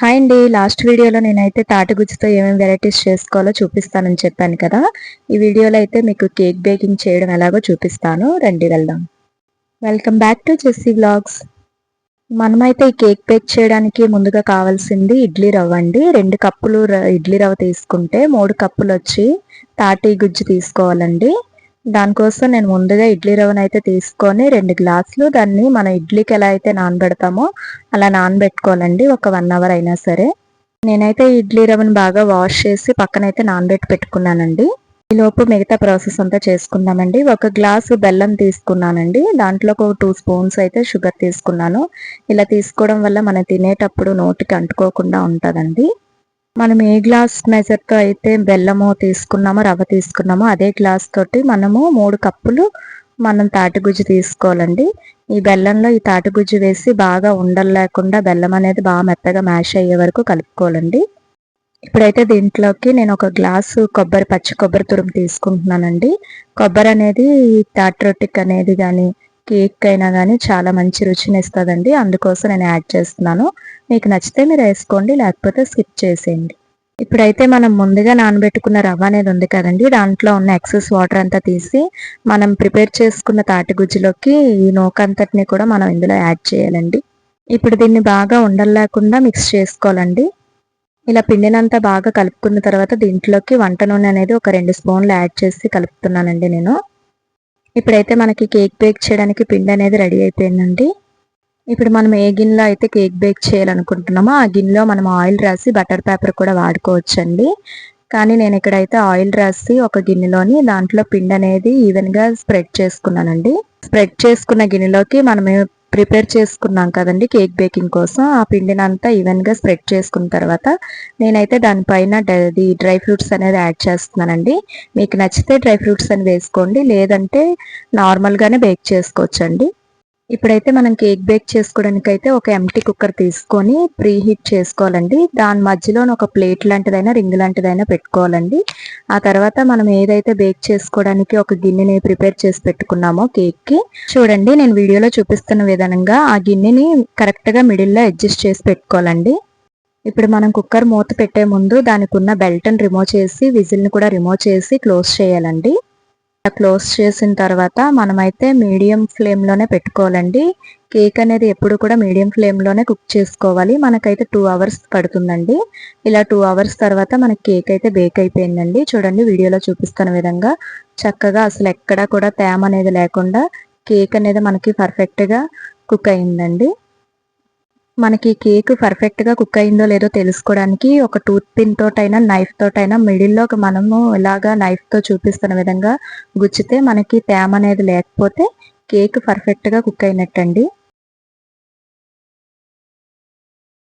Hi అండి. Last వీడియోలో నేనైతే తాటిగుజ్జుతో ఏమేమి వెరైటీస్ చేసుకోవాలో చూపిస్తానని చెప్పాను కదా. ఈ వీడియోలో అయితే మీకు కేక్ బేకింగ్ చేయడం ఎలాగో చూపిస్తాను. రండి వెళ్దాం. Welcome back to Jessie vlogs. మనమైతే ఈ కేక్ బేక్ చేయడానికి ముందుగా కావాల్సింది ఇడ్లీ రవ్వ అండి. 2 కప్పులు ఇడ్లీ రవ్వ తీసుకుంటే 3 కప్పులు వచ్చి తాటి గుజ్జు తీసుకోవాలండి. దానికోసం నేను ముందుగా ఇడ్లీ రవ్వనైతే తీసుకొని 2 గ్లాసులు దాన్ని మన ఇడ్లీకి ఎలా అయితే నానబెడతామో అలా నానబెట్టుకోవాలండి. ఒక 1 అవర్ అయినా సరే. నేనైతే ఇడ్లీ రవ్వను బాగా వాష్ చేసి పక్కనైతే నానబెట్టి పెట్టుకున్నానండి. ఈలోపు మిగతా ప్రాసెస్ అంతా చేసుకుందామండి. 1 గ్లాసు బెల్లం తీసుకున్నానండి. దాంట్లో ఒక 2 స్పూన్స్ అయితే షుగర్ తీసుకున్నాను. ఇలా తీసుకోవడం వల్ల మనం తినేటప్పుడు నోటికి అంటుకోకుండా ఉంటుందండి. మనం ఏ గ్లాస్ మెజర్తో అయితే బెల్లము తీసుకున్నామో రవ్వ తీసుకున్నామో అదే గ్లాస్ తోటి మనము 3 కప్పులు మనం తాటిగుజ్జు తీసుకోవాలండి. ఈ బెల్లంలో ఈ తాటిగుజ్జు వేసి బాగా ఉండలు లేకుండా బెల్లం అనేది బాగా మెత్తగా మ్యాష్ అయ్యే వరకు కలుపుకోవాలండి. ఇప్పుడైతే దీంట్లోకి నేను 1 గ్లాసు పచ్చి కొబ్బరి తురుము తీసుకుంటున్నానండి. కొబ్బరి అనేది తాటి రొట్టెకి అనేది కానీ కేక్ అయినా కానీ చాలా మంచి రుచిని ఇస్తుందండి. అందుకోసం నేను యాడ్ చేస్తున్నాను. మీకు నచ్చితే మీరు వేసుకోండి, లేకపోతే స్కిప్ చేసేయండి. ఇప్పుడైతే మనం ముందుగా నానబెట్టుకున్న రవ్వ అనేది ఉంది కదండి, దాంట్లో ఉన్న ఎక్సెస్ వాటర్ అంతా తీసి మనం ప్రిపేర్ చేసుకున్న తాటిగుజ్జులోకి ఈ నూకంతటిని కూడా మనం ఇందులో యాడ్ చేయాలండి. ఇప్పుడు దీన్ని బాగా ఉండలేకుండా మిక్స్ చేసుకోవాలండి. ఇలా పిండినంతా బాగా కలుపుకున్న తర్వాత దీంట్లోకి వంట నూనె అనేది ఒక 2 స్పూన్లు యాడ్ చేసి కలుపుతున్నానండి నేను. ఇప్పుడైతే మనకి కేక్ బేక్ చేయడానికి పిండి అనేది రెడీ అయిపోయిందండి. ఇప్పుడు మనం ఏ గిన్నెలో అయితే కేక్ బేక్ చేయాలనుకుంటున్నామో ఆ గిన్నెలో మనం ఆయిల్ రాసి బటర్ పేపర్ కూడా వాడుకోవచ్చండి. కానీ నేను ఇక్కడైతే ఆయిల్ రాసి ఒక గిన్నెలోని దాంట్లో పిండి అనేది ఈవెన్గా స్ప్రెడ్ చేసుకున్నానండి. స్ప్రెడ్ చేసుకున్న గిన్నెలోకి మనం ప్రిపేర్ చేసుకున్నాం కదండి కేక్ బేకింగ్ కోసం, ఆ పిండిని అంతా ఈవెన్గా స్ప్రెడ్ చేసుకున్న తర్వాత నేనైతే దానిపైన డ్రై ఫ్రూట్స్ అనేది యాడ్ చేస్తున్నానండి. మీకు నచ్చితే డ్రై ఫ్రూట్స్ అని వేసుకోండి, లేదంటే నార్మల్గానే బేక్ చేసుకోవచ్చండి. ఇప్పుడైతే మనం కేక్ బేక్ చేసుకోవడానికి అయితే ఒక ఎంటీ కుక్కర్ తీసుకొని ప్రీ హీట్ చేసుకోవాలండి. దాని మధ్యలో ఒక ప్లేట్ లాంటిదైనా రింగ్ లాంటిదైనా పెట్టుకోవాలండి. ఆ తర్వాత మనం ఏదైతే బేక్ చేసుకోవడానికి ఒక గిన్నెని ప్రిపేర్ చేసి పెట్టుకున్నామో కేక్కి, చూడండి నేను వీడియోలో చూపిస్తున్న విధంగా ఆ గిన్నెని కరెక్ట్గా మిడిల్లో అడ్జస్ట్ చేసి పెట్టుకోవాలండి. ఇప్పుడు మనం కుక్కర్ మూత పెట్టే ముందు దానికి ఉన్న బెల్ట్ని రిమూవ్ చేసి విజిల్ని కూడా రిమూవ్ చేసి క్లోజ్ చేయాలండి. క్లోజ్ చేసిన తర్వాత మనమైతే మీడియం ఫ్లేమ్లోనే పెట్టుకోవాలండి. కేక్ అనేది ఎప్పుడు కూడా మీడియం ఫ్లేమ్లోనే కుక్ చేసుకోవాలి. మనకైతే 2 అవర్స్ పడుతుందండి. ఇలా 2 అవర్స్ తర్వాత మనకి కేక్ అయితే బేక్ అయిపోయిందండి. చూడండి వీడియోలో చూపిస్తున్న విధంగా చక్కగా అసలు ఎక్కడా కూడా తేమ అనేది లేకుండా కేక్ అనేది మనకి పర్ఫెక్ట్గా కుక్ అయిందండి. మనకి కేక్ పర్ఫెక్ట్గా కుక్ అయిందో లేదో తెలుసుకోవడానికి ఒక టూత్ పిన్ తోటైనా నైఫ్ తోటైనా మిడిల్లో మనము ఇలాగా నైఫ్తో చూపిస్తున్న విధంగా గుచ్చితే మనకి తేమ అనేది లేకపోతే కేక్ పర్ఫెక్ట్గా కుక్ అయినట్టండి.